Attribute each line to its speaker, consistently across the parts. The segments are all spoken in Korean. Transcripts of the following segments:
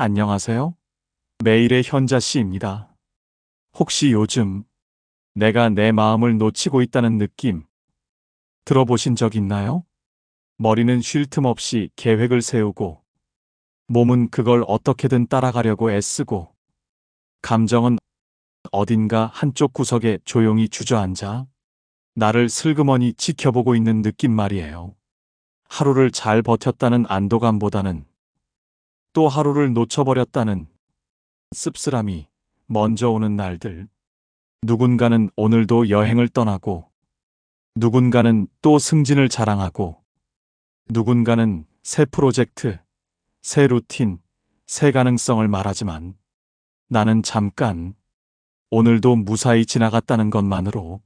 Speaker 1: 안녕하세요. 매일의 현자 씨입니다. 혹시 요즘 내가 내 마음을 놓치고 있다는 느낌 들어보신 적 있나요? 머리는 쉴 틈 없이 계획을 세우고 몸은 그걸 어떻게든 따라가려고 애쓰고 감정은 어딘가 한쪽 구석에 조용히 주저앉아 나를 슬그머니 지켜보고 있는 느낌 말이에요. 하루를 잘 버텼다는 안도감보다는 또 하루를 놓쳐버렸다는 씁쓸함이 먼저 오는 날들. 누군가는 오늘도 여행을 떠나고, 누군가는 또 승진을 자랑하고, 누군가는 새 프로젝트, 새 루틴, 새 가능성을 말하지만 나는 잠깐 오늘도 무사히 지나갔다는 것만으로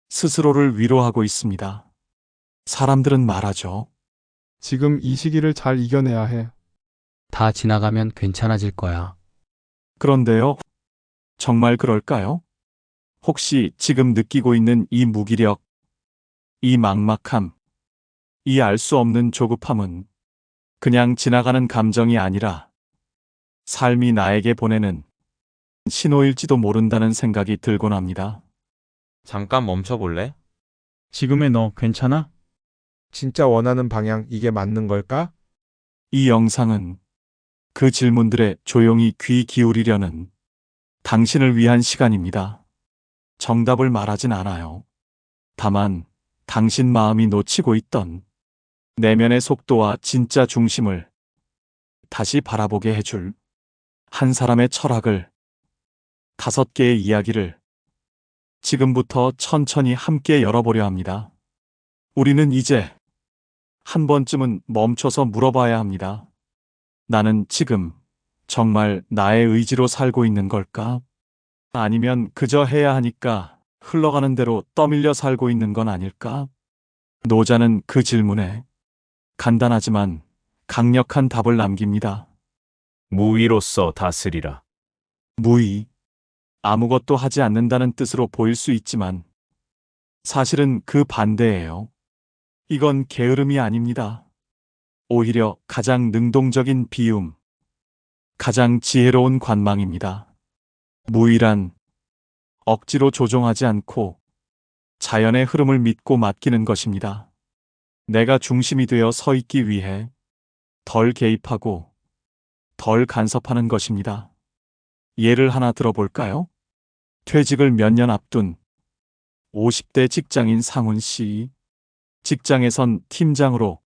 Speaker 1: 스스로를 위로하고 있습니다. 사람들은 말하죠.
Speaker 2: 지금 이 시기를 잘 이겨내야 해.
Speaker 3: 다 지나가면 괜찮아질 거야.
Speaker 1: 그런데요, 정말 그럴까요? 혹시 지금 느끼고 있는 이 무기력, 이 막막함, 이 알 수 없는 조급함은 그냥 지나가는 감정이 아니라 삶이 나에게 보내는 신호일지도 모른다는 생각이 들곤 합니다.
Speaker 4: 잠깐 멈춰볼래?
Speaker 5: 지금의 너 괜찮아?
Speaker 2: 진짜 원하는 방향 이게 맞는 걸까?
Speaker 1: 이 영상은 그 질문들에 조용히 귀 기울이려는 당신을 위한 시간입니다. 정답을 말하진 않아요. 다만 당신 마음이 놓치고 있던 내면의 속도와 진짜 중심을 다시 바라보게 해줄 한 사람의 철학을, 5개의 이야기를 지금부터 천천히 함께 열어보려 합니다. 우리는 이제 한 번쯤은 멈춰서 물어봐야 합니다. 나는 지금 정말 나의 의지로 살고 있는 걸까? 아니면 그저 해야 하니까 흘러가는 대로 떠밀려 살고 있는 건 아닐까? 노자는 그 질문에 간단하지만 강력한 답을 남깁니다.
Speaker 6: 무위로서 다스리라.
Speaker 1: 무의. 아무것도 하지 않는다는 뜻으로 보일 수 있지만 사실은 그 반대예요. 이건 게으름이 아닙니다. 오히려 가장 능동적인 비움, 가장 지혜로운 관망입니다. 무의란 억지로 조종하지 않고 자연의 흐름을 믿고 맡기는 것입니다. 내가 중심이 되어 서 있기 위해 덜 개입하고 덜 간섭하는 것입니다. 예를 하나 들어볼까요? 퇴직을 몇 년 앞둔 50대 직장인 상훈 씨. 직장에선 팀장으로,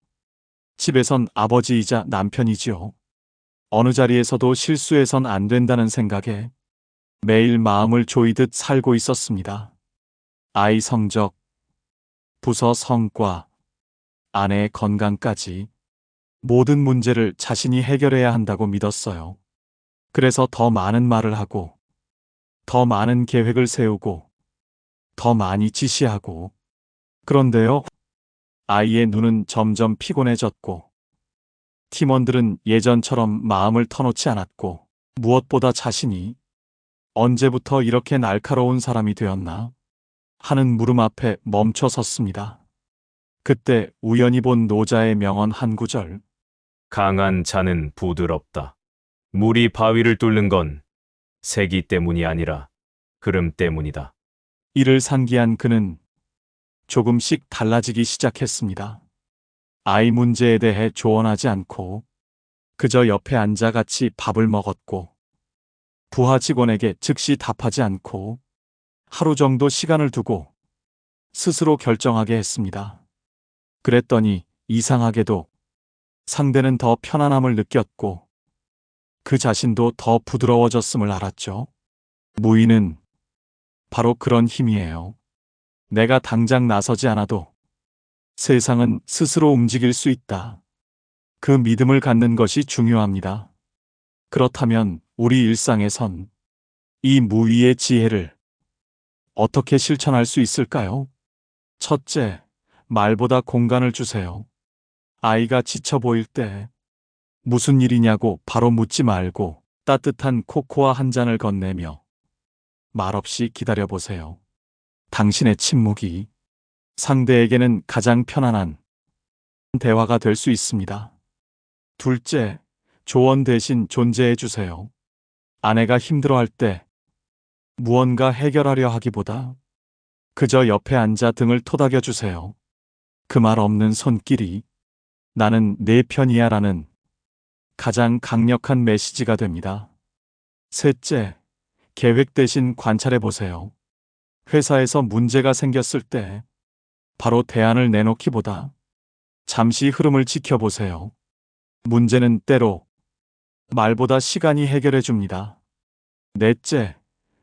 Speaker 1: 집에선 아버지이자 남편이지요. 어느 자리에서도 실수해선 안 된다는 생각에 매일 마음을 조이듯 살고 있었습니다. 아이 성적, 부서 성과, 아내의 건강까지 모든 문제를 자신이 해결해야 한다고 믿었어요. 그래서 더 많은 말을 하고, 더 많은 계획을 세우고, 더 많이 지시하고. 그런데요, 아이의 눈은 점점 피곤해졌고, 팀원들은 예전처럼 마음을 터놓지 않았고, 무엇보다 자신이 언제부터 이렇게 날카로운 사람이 되었나 하는 물음 앞에 멈춰 섰습니다. 그때 우연히 본 노자의 명언 한 구절.
Speaker 6: 강한 자는 부드럽다. 물이 바위를 뚫는 건 세기 때문이 아니라 흐름 때문이다.
Speaker 1: 이를 상기한 그는 조금씩 달라지기 시작했습니다. 아이 문제에 대해 조언하지 않고 그저 옆에 앉아 같이 밥을 먹었고, 부하 직원에게 즉시 답하지 않고 하루 정도 시간을 두고 스스로 결정하게 했습니다. 그랬더니 이상하게도 상대는 더 편안함을 느꼈고 그 자신도 더 부드러워졌음을 알았죠. 무의는 바로 그런 힘이에요. 내가 당장 나서지 않아도 세상은 스스로 움직일 수 있다. 그 믿음을 갖는 것이 중요합니다. 그렇다면 우리 일상에선 이 무의의 지혜를 어떻게 실천할 수 있을까요? 첫째, 말보다 공간을 주세요. 아이가 지쳐 보일 때 무슨 일이냐고 바로 묻지 말고 따뜻한 코코아 한 잔을 건네며 말없이 기다려보세요. 당신의 침묵이 상대에게는 가장 편안한 대화가 될 수 있습니다. 둘째, 조언 대신 존재해 주세요. 아내가 힘들어할 때 무언가 해결하려 하기보다 그저 옆에 앉아 등을 토닥여 주세요. 그 말 없는 손길이 나는 내 편이야 라는 가장 강력한 메시지가 됩니다. 셋째, 계획 대신 관찰해 보세요. 회사에서 문제가 생겼을 때 바로 대안을 내놓기보다 잠시 흐름을 지켜보세요. 문제는 때로 말보다 시간이 해결해 줍니다. 넷째,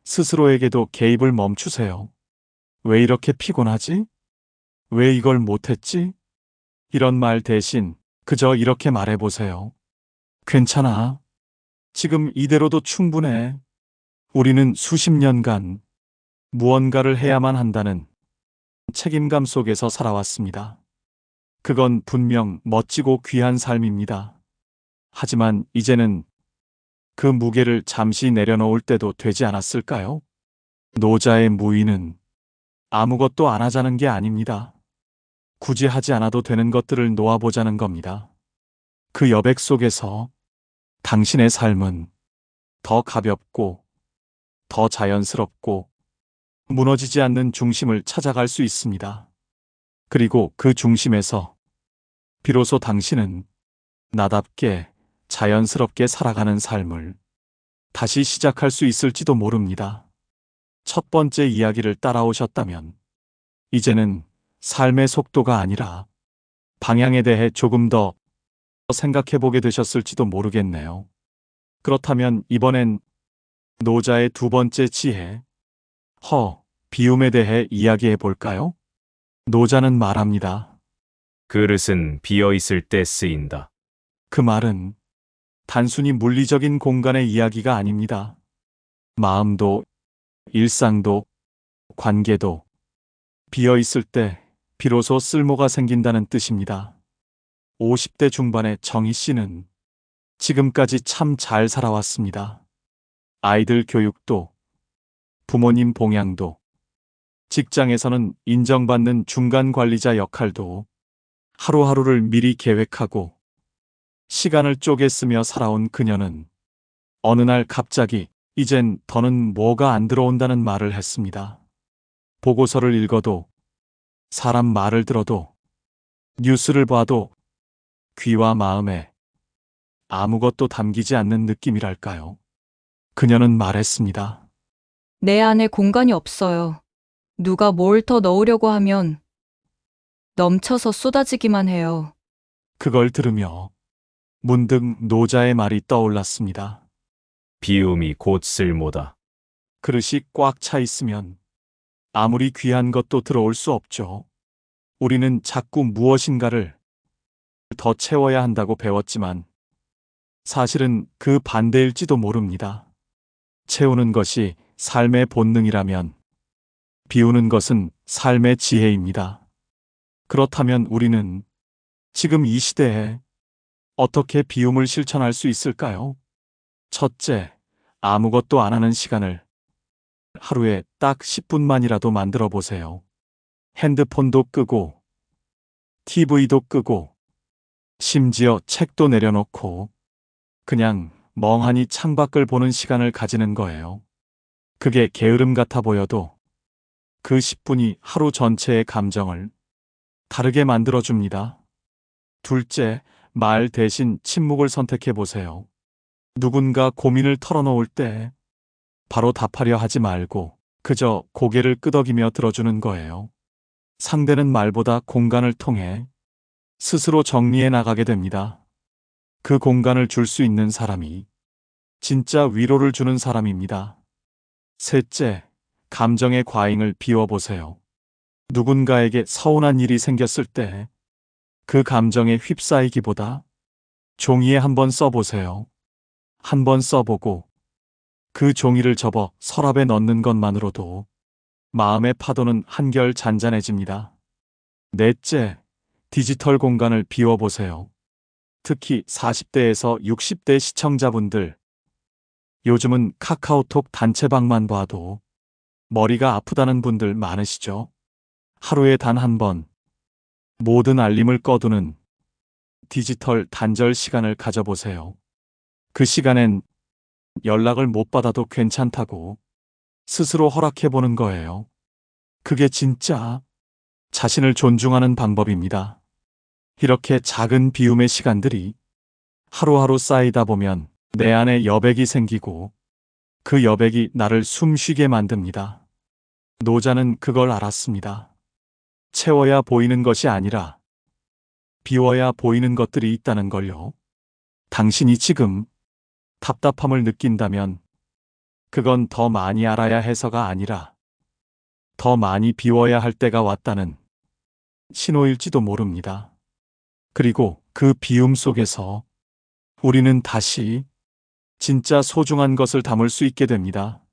Speaker 1: 스스로에게도 개입을 멈추세요. 왜 이렇게 피곤하지? 왜 이걸 못했지? 이런 말 대신 그저 이렇게 말해보세요. 괜찮아. 지금 이대로도 충분해. 우리는 수십 년간 무언가를 해야만 한다는 책임감 속에서 살아왔습니다. 그건 분명 멋지고 귀한 삶입니다. 하지만 이제는 그 무게를 잠시 내려놓을 때도 되지 않았을까요? 노자의 무의는 아무것도 안 하자는 게 아닙니다. 굳이 하지 않아도 되는 것들을 놓아보자는 겁니다. 그 여백 속에서 당신의 삶은 더 가볍고 더 자연스럽고 무너지지 않는 중심을 찾아갈 수 있습니다. 그리고 그 중심에서 비로소 당신은 나답게 자연스럽게 살아가는 삶을 다시 시작할 수 있을지도 모릅니다. 첫 번째 이야기를 따라오셨다면 이제는 삶의 속도가 아니라 방향에 대해 조금 더 생각해 보게 되셨을지도 모르겠네요. 그렇다면 이번엔 노자의 두 번째 지혜, 비움에 대해 이야기해 볼까요? 노자는 말합니다.
Speaker 6: 그릇은 비어 있을 때 쓰인다.
Speaker 1: 그 말은 단순히 물리적인 공간의 이야기가 아닙니다. 마음도, 일상도, 관계도 비어 있을 때 비로소 쓸모가 생긴다는 뜻입니다. 50대 중반의 정희 씨는 지금까지 참 잘 살아왔습니다. 아이들 교육도, 부모님 봉양도, 직장에서는 인정받는 중간 관리자 역할도 하루하루를 미리 계획하고 시간을 쪼개 쓰며 살아온 그녀는 어느 날 갑자기 이젠 더는 뭐가 안 들어온다는 말을 했습니다. 보고서를 읽어도, 사람 말을 들어도, 뉴스를 봐도 귀와 마음에 아무것도 담기지 않는 느낌이랄까요. 그녀는 말했습니다.
Speaker 7: 내 안에 공간이 없어요. 누가 뭘 더 넣으려고 하면 넘쳐서 쏟아지기만 해요.
Speaker 1: 그걸 들으며 문득 노자의 말이 떠올랐습니다.
Speaker 6: 비움이 곧 쓸모다.
Speaker 1: 그릇이 꽉 차 있으면 아무리 귀한 것도 들어올 수 없죠. 우리는 자꾸 무엇인가를 더 채워야 한다고 배웠지만 사실은 그 반대일지도 모릅니다. 채우는 것이 삶의 본능이라면 비우는 것은 삶의 지혜입니다. 그렇다면 우리는 지금 이 시대에 어떻게 비움을 실천할 수 있을까요? 첫째, 아무것도 안 하는 시간을 하루에 딱 10분만이라도 만들어 보세요. 핸드폰도 끄고, TV도 끄고, 심지어 책도 내려놓고, 그냥 멍하니 창밖을 보는 시간을 가지는 거예요. 그게 게으름 같아 보여도 그 10분이 하루 전체의 감정을 다르게 만들어줍니다. 둘째, 말 대신 침묵을 선택해 보세요. 누군가 고민을 털어놓을 때 바로 답하려 하지 말고 그저 고개를 끄덕이며 들어주는 거예요. 상대는 말보다 공간을 통해 스스로 정리해 나가게 됩니다. 그 공간을 줄 수 있는 사람이 진짜 위로를 주는 사람입니다. 셋째, 감정의 과잉을 비워보세요. 누군가에게 서운한 일이 생겼을 때 그 감정에 휩싸이기보다 종이에 한번 써보세요. 한번 써보고 그 종이를 접어 서랍에 넣는 것만으로도 마음의 파도는 한결 잔잔해집니다. 넷째, 디지털 공간을 비워보세요. 특히 40대에서 60대 시청자분들, 요즘은 카카오톡 단체방만 봐도 머리가 아프다는 분들 많으시죠? 하루에 단 한 번 모든 알림을 꺼두는 디지털 단절 시간을 가져보세요. 그 시간엔 연락을 못 받아도 괜찮다고 스스로 허락해보는 거예요. 그게 진짜 자신을 존중하는 방법입니다. 이렇게 작은 비움의 시간들이 하루하루 쌓이다 보면 내 안에 여백이 생기고 그 여백이 나를 숨쉬게 만듭니다. 노자는 그걸 알았습니다. 채워야 보이는 것이 아니라 비워야 보이는 것들이 있다는 걸요. 당신이 지금 답답함을 느낀다면 그건 더 많이 알아야 해서가 아니라 더 많이 비워야 할 때가 왔다는 신호일지도 모릅니다. 그리고 그 비움 속에서 우리는 다시 진짜 소중한 것을 담을 수 있게 됩니다.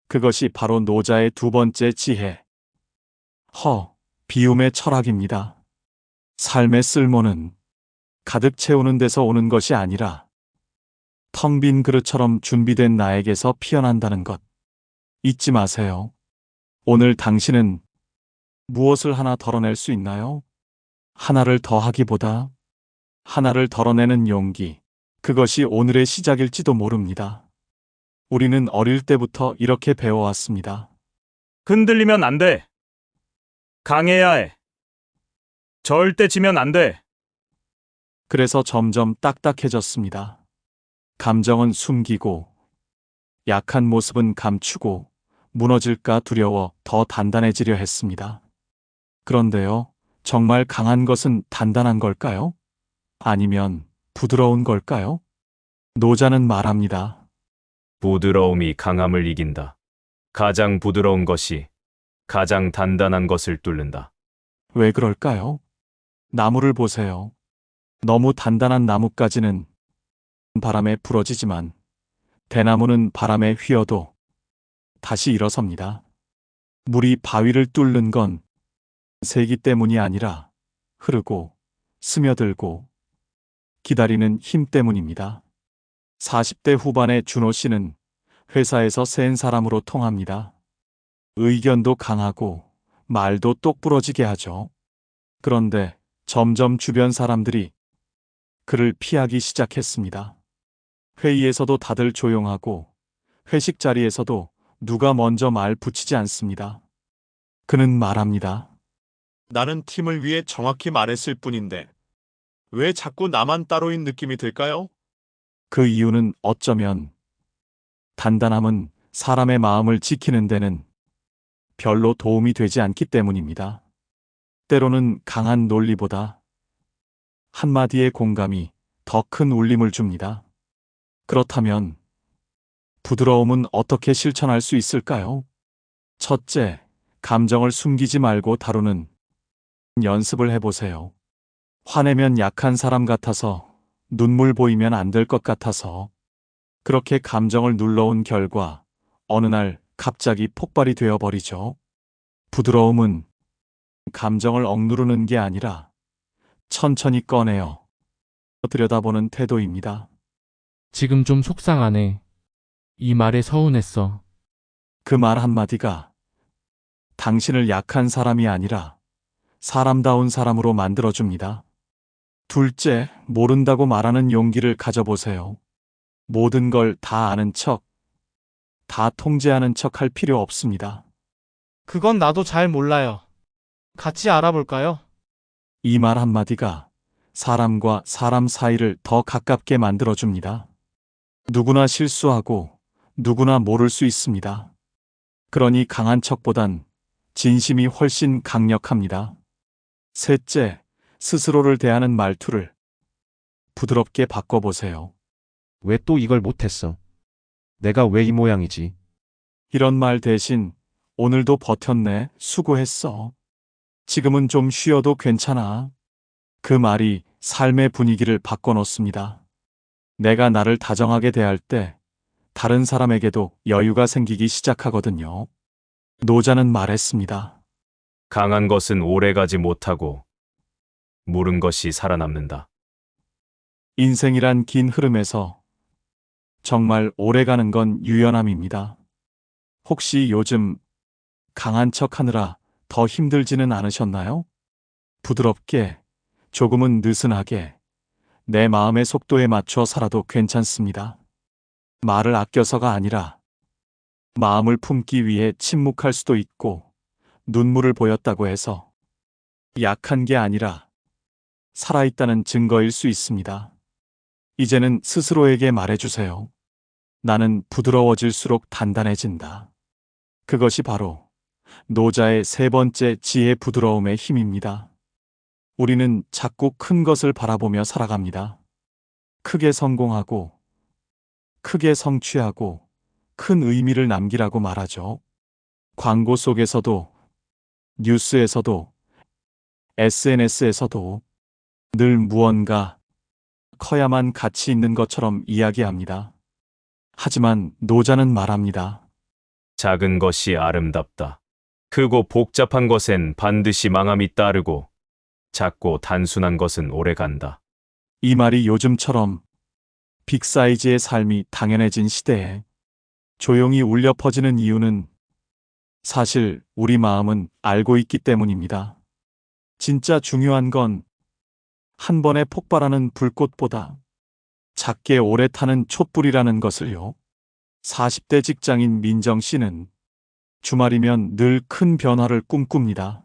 Speaker 1: 그것이 바로 노자의 두 번째 지혜. 비움의 철학입니다. 삶의 쓸모는 가득 채우는 데서 오는 것이 아니라 텅 빈 그릇처럼 준비된 나에게서 피어난다는 것. 잊지 마세요. 오늘 당신은 무엇을 하나 덜어낼 수 있나요? 하나를 더하기보다 하나를 덜어내는 용기. 그것이 오늘의 시작일지도 모릅니다. 우리는 어릴 때부터 이렇게 배워왔습니다.
Speaker 8: 흔들리면 안 돼. 강해야 해. 절대 지면 안 돼.
Speaker 1: 그래서 점점 딱딱해졌습니다. 감정은 숨기고 약한 모습은 감추고 무너질까 두려워 더 단단해지려 했습니다. 그런데요, 정말 강한 것은 단단한 걸까요? 아니면 부드러운 걸까요? 노자는 말합니다.
Speaker 6: 부드러움이 강함을 이긴다. 가장 부드러운 것이 가장 단단한 것을 뚫는다.
Speaker 1: 왜 그럴까요? 나무를 보세요. 너무 단단한 나무까지는 바람에 부러지지만 대나무는 바람에 휘어도 다시 일어섭니다. 물이 바위를 뚫는 건 세기 때문이 아니라 흐르고 스며들고 기다리는 힘 때문입니다. 40대 후반의 준호 씨는 회사에서 센 사람으로 통합니다. 의견도 강하고 말도 똑부러지게 하죠. 그런데 점점 주변 사람들이 그를 피하기 시작했습니다. 회의에서도 다들 조용하고 회식 자리에서도 누가 먼저 말 붙이지 않습니다. 그는 말합니다.
Speaker 9: 나는 팀을 위해 정확히 말했을 뿐인데 왜 자꾸 나만 따로인 느낌이 들까요?
Speaker 1: 그 이유는 어쩌면 단단함은 사람의 마음을 지키는 데는 별로 도움이 되지 않기 때문입니다. 때로는 강한 논리보다 한마디의 공감이 더 큰 울림을 줍니다. 그렇다면 부드러움은 어떻게 실천할 수 있을까요? 첫째, 감정을 숨기지 말고 다루는 연습을 해보세요. 화내면 약한 사람 같아서, 눈물 보이면 안 될 것 같아서, 그렇게 감정을 눌러온 결과 어느 날 갑자기 폭발이 되어버리죠. 부드러움은 감정을 억누르는 게 아니라 천천히 꺼내어 들여다보는 태도입니다.
Speaker 10: 지금 좀 속상하네. 이 말에 서운했어.
Speaker 1: 그 말 한마디가 당신을 약한 사람이 아니라 사람다운 사람으로 만들어줍니다. 둘째, 모른다고 말하는 용기를 가져보세요. 모든 걸 다 아는 척, 다 통제하는 척 할 필요 없습니다.
Speaker 11: 그건 나도 잘 몰라요. 같이 알아볼까요?
Speaker 1: 이 말 한마디가 사람과 사람 사이를 더 가깝게 만들어줍니다. 누구나 실수하고 누구나 모를 수 있습니다. 그러니 강한 척보단 진심이 훨씬 강력합니다. 셋째, 스스로를 대하는 말투를 부드럽게 바꿔보세요.
Speaker 2: 왜 또 이걸 못했어? 내가 왜 이 모양이지?
Speaker 1: 이런 말 대신 오늘도 버텼네, 수고했어. 지금은 좀 쉬어도 괜찮아. 그 말이 삶의 분위기를 바꿔놓습니다. 내가 나를 다정하게 대할 때 다른 사람에게도 여유가 생기기 시작하거든요. 노자는 말했습니다.
Speaker 6: 강한 것은 오래가지 못하고 무른 것이 살아남는다.
Speaker 1: 인생이란 긴 흐름에서 정말 오래가는 건 유연함입니다. 혹시 요즘 강한 척 하느라 더 힘들지는 않으셨나요? 부드럽게, 조금은 느슨하게, 내 마음의 속도에 맞춰 살아도 괜찮습니다. 말을 아껴서가 아니라 마음을 품기 위해 침묵할 수도 있고 눈물을 보였다고 해서 약한 게 아니라 살아있다는 증거일 수 있습니다. 이제는 스스로에게 말해주세요. 나는 부드러워질수록 단단해진다. 그것이 바로 노자의 세 번째 지혜 부드러움의 힘입니다. 우리는 자꾸 큰 것을 바라보며 살아갑니다. 크게 성공하고, 크게 성취하고, 큰 의미를 남기라고 말하죠. 광고 속에서도, 뉴스에서도, SNS에서도 늘 무언가 커야만 가치 있는 것처럼 이야기합니다. 하지만 노자는 말합니다.
Speaker 6: 작은 것이 아름답다. 크고 복잡한 것엔 반드시 망함이 따르고 작고 단순한 것은 오래 간다.
Speaker 1: 이 말이 요즘처럼 빅사이즈의 삶이 당연해진 시대에 조용히 울려 퍼지는 이유는 사실 우리 마음은 알고 있기 때문입니다. 진짜 중요한 건 한 번에 폭발하는 불꽃보다 작게 오래 타는 촛불이라는 것을요. 40대 직장인 민정 씨는 주말이면 늘 큰 변화를 꿈꿉니다.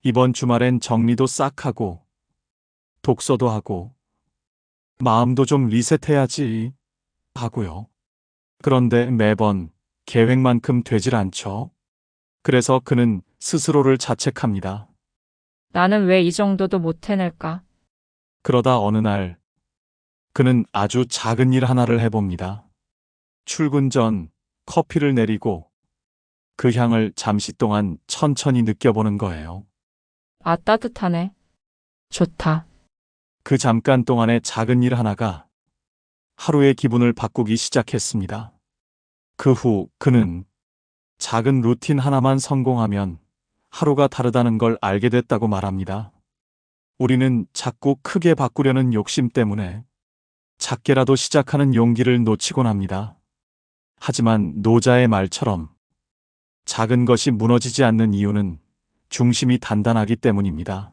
Speaker 1: 이번 주말엔 정리도 싹 하고 독서도 하고 마음도 좀 리셋해야지 하고요. 그런데 매번 계획만큼 되질 않죠. 그래서 그는 스스로를 자책합니다.
Speaker 12: 나는 왜 이 정도도 못 해낼까?
Speaker 1: 그러다 어느 날 그는 아주 작은 일 하나를 해봅니다. 출근 전 커피를 내리고 그 향을 잠시 동안 천천히 느껴보는 거예요.
Speaker 12: 아, 따뜻하네. 좋다.
Speaker 1: 그 잠깐 동안의 작은 일 하나가 하루의 기분을 바꾸기 시작했습니다. 그 후 그는 작은 루틴 하나만 성공하면 하루가 다르다는 걸 알게 됐다고 말합니다. 우리는 자꾸 크게 바꾸려는 욕심 때문에 작게라도 시작하는 용기를 놓치곤 합니다. 하지만 노자의 말처럼 작은 것이 무너지지 않는 이유는 중심이 단단하기 때문입니다.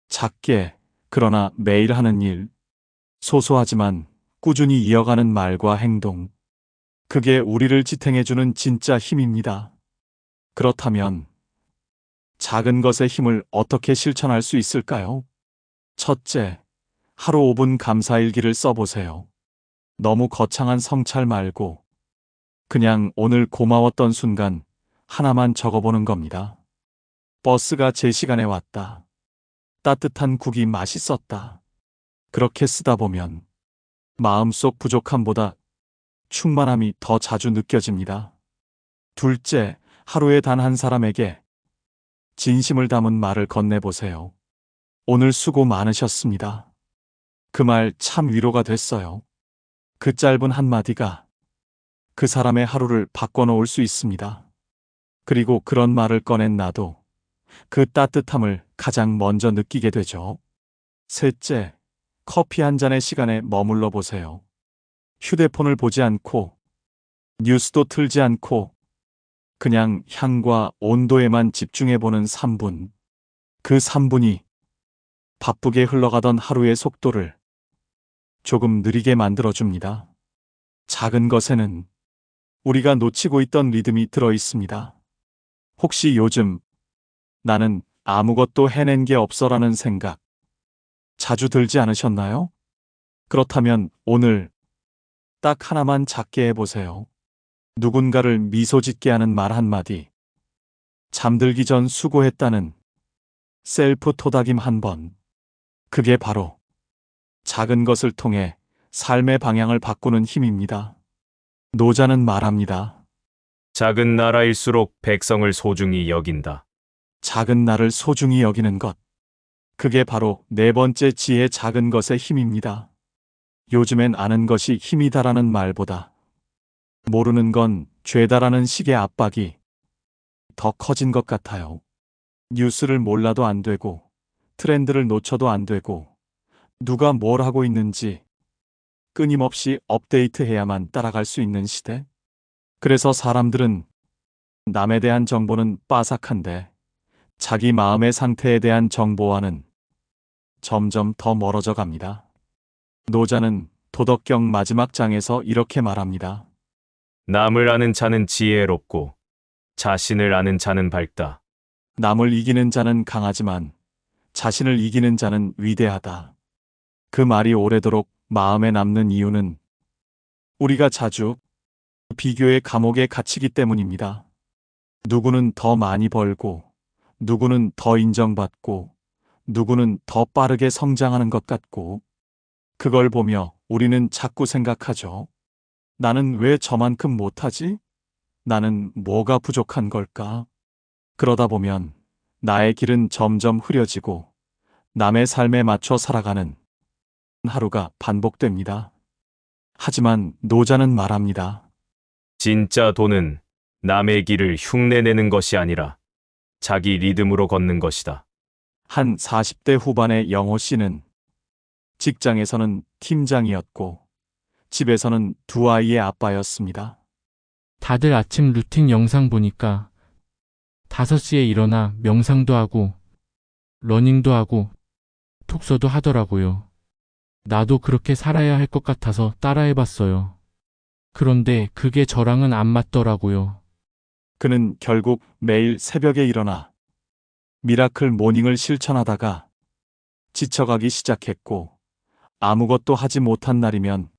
Speaker 1: 작게, 그러나 매일 하는 일, 소소하지만 꾸준히 이어가는 말과 행동, 그게 우리를 지탱해주는 진짜 힘입니다. 그렇다면 작은 것의 힘을 어떻게 실천할 수 있을까요? 첫째, 하루 5분 감사일기를 써보세요. 너무 거창한 성찰 말고 그냥 오늘 고마웠던 순간 하나만 적어보는 겁니다. 버스가 제 시간에 왔다. 따뜻한 국이 맛있었다. 그렇게 쓰다 보면 마음속 부족함보다 충만함이 더 자주 느껴집니다. 둘째, 하루에 단 한 사람에게 진심을 담은 말을 건네보세요. 오늘 수고 많으셨습니다. 그 말 참 위로가 됐어요. 그 짧은 한마디가 그 사람의 하루를 바꿔놓을 수 있습니다. 그리고 그런 말을 꺼낸 나도 그 따뜻함을 가장 먼저 느끼게 되죠. 셋째, 커피 한 잔의 시간에 머물러 보세요. 휴대폰을 보지 않고 뉴스도 틀지 않고 그냥 향과 온도에만 집중해보는 3분. 그 3분이 바쁘게 흘러가던 하루의 속도를 조금 느리게 만들어줍니다. 작은 것에는 우리가 놓치고 있던 리듬이 들어 있습니다. 혹시 요즘 나는 아무것도 해낸 게 없어라는 생각 자주 들지 않으셨나요? 그렇다면 오늘 딱 하나만 작게 해보세요. 누군가를 미소 짓게 하는 말 한마디, 잠들기 전 수고했다는 셀프 토닥임 한 번. 그게 바로 작은 것을 통해 삶의 방향을 바꾸는 힘입니다. 노자는 말합니다.
Speaker 6: 작은 나라일수록 백성을 소중히 여긴다.
Speaker 1: 작은 나를 소중히 여기는 것. 그게 바로 네 번째 지혜 작은 것의 힘입니다. 요즘엔 아는 것이 힘이다라는 말보다 모르는 건 죄다라는 식의 압박이 더 커진 것 같아요. 뉴스를 몰라도 안 되고 트렌드를 놓쳐도 안 되고 누가 뭘 하고 있는지 끊임없이 업데이트해야만 따라갈 수 있는 시대. 그래서 사람들은 남에 대한 정보는 빠삭한데 자기 마음의 상태에 대한 정보와는 점점 더 멀어져 갑니다. 노자는 도덕경 마지막 장에서 이렇게 말합니다.
Speaker 6: 남을 아는 자는 지혜롭고 자신을 아는 자는 밝다.
Speaker 1: 남을 이기는 자는 강하지만 자신을 이기는 자는 위대하다. 그 말이 오래도록 마음에 남는 이유는 우리가 자주 비교의 감옥에 갇히기 때문입니다. 누구는 더 많이 벌고, 누구는 더 인정받고, 누구는 더 빠르게 성장하는 것 같고, 그걸 보며 우리는 자꾸 생각하죠. 나는 왜 저만큼 못하지? 나는 뭐가 부족한 걸까? 그러다 보면 나의 길은 점점 흐려지고 남의 삶에 맞춰 살아가는 하루가 반복됩니다. 하지만 노자는 말합니다.
Speaker 6: 진짜 돈은 남의 길을 흉내내는 것이 아니라 자기 리듬으로 걷는 것이다.
Speaker 1: 한 40대 후반의 영호 씨는 직장에서는 팀장이었고 집에서는 두 아이의 아빠였습니다.
Speaker 10: 다들 아침 루틴 영상 보니까 5시에 일어나 명상도 하고 러닝도 하고 독서도 하더라고요. 나도 그렇게 살아야 할 것 같아서 따라해봤어요. 그런데 그게 저랑은 안 맞더라고요.
Speaker 1: 그는 결국 매일 새벽에 일어나 미라클 모닝을 실천하다가 지쳐가기 시작했고 아무것도 하지 못한 날이면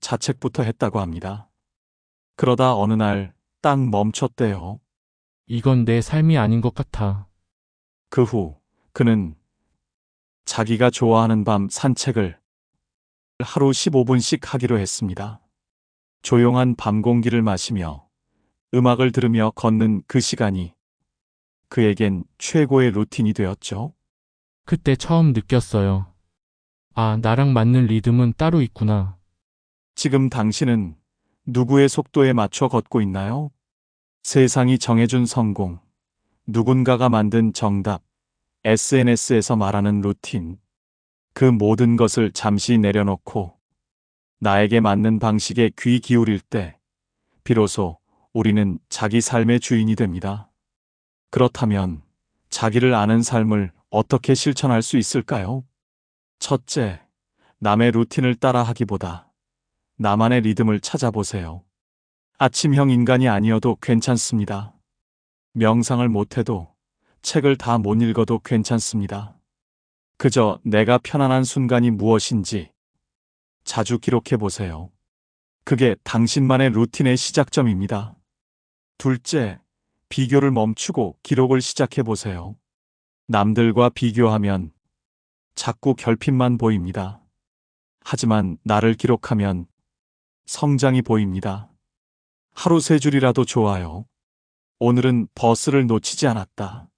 Speaker 1: 자책부터 했다고 합니다. 그러다 어느 날 딱 멈췄대요.
Speaker 10: 이건 내 삶이 아닌 것 같아.
Speaker 1: 그 후 그는 자기가 좋아하는 밤 산책을 하루 15분씩 하기로 했습니다. 조용한 밤 공기를 마시며 음악을 들으며 걷는 그 시간이 그에겐 최고의 루틴이 되었죠.
Speaker 10: 그때 처음 느꼈어요. 아, 나랑 맞는 리듬은 따로 있구나.
Speaker 1: 지금 당신은 누구의 속도에 맞춰 걷고 있나요? 세상이 정해준 성공, 누군가가 만든 정답, SNS에서 말하는 루틴, 그 모든 것을 잠시 내려놓고 나에게 맞는 방식에 귀 기울일 때 비로소 우리는 자기 삶의 주인이 됩니다. 그렇다면 자기를 아는 삶을 어떻게 실천할 수 있을까요? 첫째, 남의 루틴을 따라하기보다 나만의 리듬을 찾아보세요. 아침형 인간이 아니어도 괜찮습니다. 명상을 못해도 책을 다 못 읽어도 괜찮습니다. 그저 내가 편안한 순간이 무엇인지 자주 기록해 보세요. 그게 당신만의 루틴의 시작점입니다. 둘째, 비교를 멈추고 기록을 시작해 보세요. 남들과 비교하면 자꾸 결핍만 보입니다. 하지만 나를 기록하면 성장이 보입니다. 하루 3줄이라도 좋아요. 오늘은 버스를 놓치지 않았다.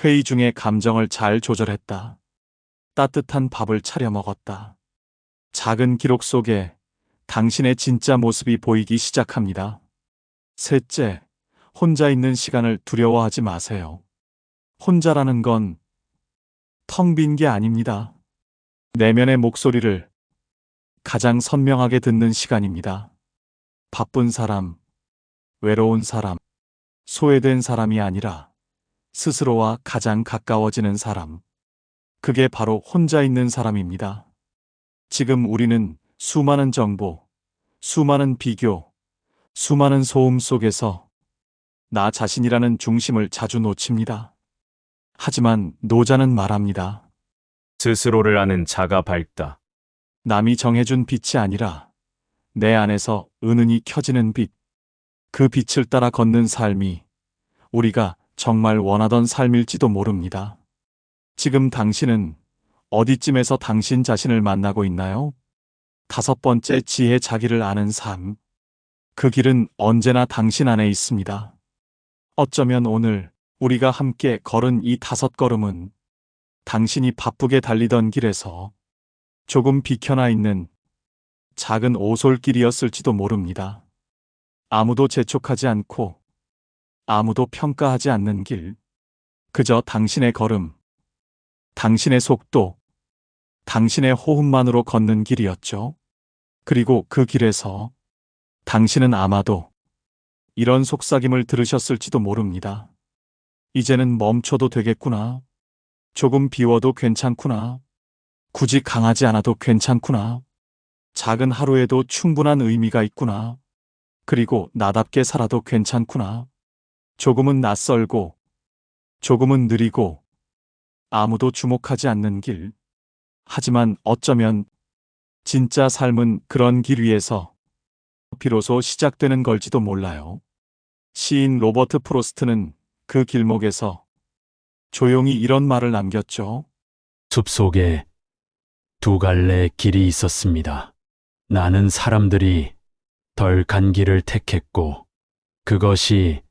Speaker 1: 회의 중에 감정을 잘 조절했다. 따뜻한 밥을 차려 먹었다. 작은 기록 속에 당신의 진짜 모습이 보이기 시작합니다. 셋째, 혼자 있는 시간을 두려워하지 마세요. 혼자라는 건 텅 빈 게 아닙니다. 내면의 목소리를 가장 선명하게 듣는 시간입니다. 바쁜 사람, 외로운 사람, 소외된 사람이 아니라 스스로와 가장 가까워지는 사람. 그게 바로 혼자 있는 사람입니다. 지금 우리는 수많은 정보, 수많은 비교, 수많은 소음 속에서 나 자신이라는 중심을 자주 놓칩니다. 하지만 노자는 말합니다.
Speaker 6: 스스로를 아는 자가 밝다.
Speaker 1: 남이 정해준 빛이 아니라 내 안에서 은은히 켜지는 빛. 그 빛을 따라 걷는 삶이 우리가 정말 원하던 삶일지도 모릅니다. 지금 당신은 어디쯤에서 당신 자신을 만나고 있나요? 5번째, 지혜, 자기를 아는 삶. 그 길은 언제나 당신 안에 있습니다. 어쩌면 오늘 우리가 함께 걸은 이 5걸음은 당신이 바쁘게 달리던 길에서 조금 비켜나 있는 작은 오솔길이었을지도 모릅니다. 아무도 재촉하지 않고 아무도 평가하지 않는 길. 그저 당신의 걸음, 당신의 속도, 당신의 호흡만으로 걷는 길이었죠. 그리고 그 길에서 당신은 아마도 이런 속삭임을 들으셨을지도 모릅니다. 이제는 멈춰도 되겠구나. 조금 비워도 괜찮구나. 굳이 강하지 않아도 괜찮구나. 작은 하루에도 충분한 의미가 있구나. 그리고 나답게 살아도 괜찮구나. 조금은 낯설고, 조금은 느리고, 아무도 주목하지 않는 길. 하지만 어쩌면 진짜 삶은 그런 길 위에서 비로소 시작되는 걸지도 몰라요. 시인 로버트 프로스트는 그 길목에서 조용히 이런 말을 남겼죠.
Speaker 13: 숲속에 두 갈래 길이 있었습니다. 나는 사람들이 덜 간 길을 택했고 그것이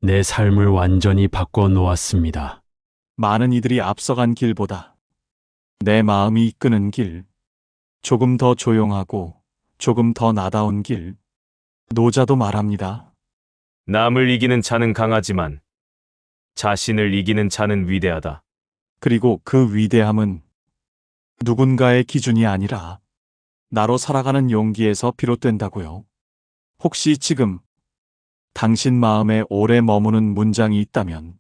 Speaker 13: 내 삶을 완전히 바꿔 놓았습니다.
Speaker 1: 많은 이들이 앞서간 길보다 내 마음이 이끄는 길, 조금 더 조용하고 조금 더 나다운 길. 노자도 말합니다.
Speaker 6: 남을 이기는 자는 강하지만 자신을 이기는 자는 위대하다.
Speaker 1: 그리고 그 위대함은 누군가의 기준이 아니라 나로 살아가는 용기에서 비롯된다고요. 혹시 지금 당신 마음에 오래 머무는 문장이 있다면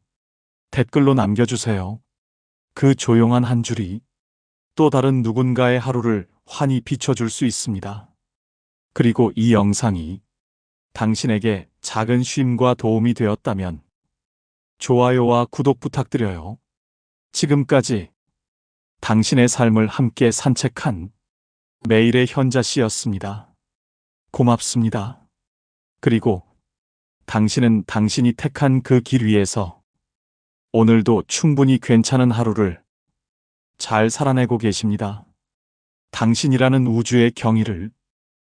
Speaker 1: 댓글로 남겨주세요. 그 조용한 한 줄이 또 다른 누군가의 하루를 환히 비춰줄 수 있습니다. 그리고 이 영상이 당신에게 작은 쉼과 도움이 되었다면 좋아요와 구독 부탁드려요. 지금까지 당신의 삶을 함께 산책한 매일의 현자 씨였습니다. 고맙습니다. 그리고 당신은 당신이 택한 그 길 위에서 오늘도 충분히 괜찮은 하루를 잘 살아내고 계십니다. 당신이라는 우주의 경의를